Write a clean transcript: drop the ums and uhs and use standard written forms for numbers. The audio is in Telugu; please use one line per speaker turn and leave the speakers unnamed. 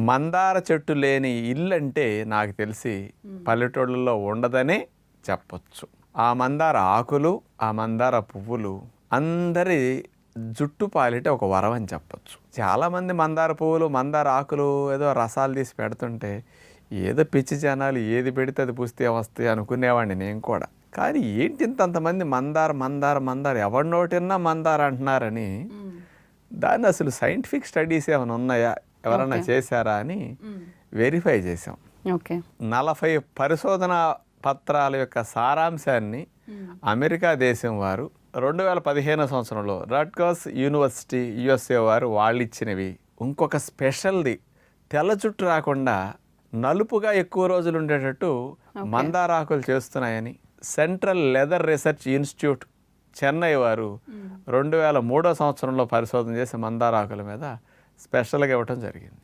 మందార చెట్టు లేని ఇల్లు అంటే నాకు తెలిసి పల్లెటూళ్ళలో ఉండదనే చెప్పొచ్చు. ఆ మందార ఆకులు, ఆ మందార పువ్వులు అందరి జుట్టు పాలిట ఒక వరం అని చెప్పొచ్చు. చాలామంది మందార పువ్వులు, మందార ఆకులు ఏదో రసాలు తీసి పెడుతుంటే ఏదో పిచ్చి జనాలు ఏది పెడితే అది పుస్తే వస్తాయి అనుకునేవాడిని నేను కూడా. కానీ ఏంటి ఇంతంతమంది మందార మందార మందార ఎవరి నోటిన్నా మందార అంటున్నారని, దాన్ని అసలు సైంటిఫిక్ స్టడీస్ ఏమైనా ఉన్నాయా, ఎవరైనా చేశారా అని వెరిఫై చేసాం. 40 పరిశోధన పత్రాల యొక్క సారాంశాన్ని అమెరికా దేశం వారు 2015 సంవత్సరంలో రట్గర్స్ యూనివర్సిటీ USA వారు వాళ్ళు ఇచ్చినవి. ఇంకొక స్పెషల్ది తెల్ల జుట్టు రాకుండా నలుపుగా ఎక్కువ రోజులు ఉండేటట్టు మందారాకులు చేస్తున్నాయని central leather research institute Chennai వారు 2003 సంవత్సరంలో పరిశోధన చేసి మందారాకుల మీద స్పెషల్గా ఇవ్వటం జరిగింది.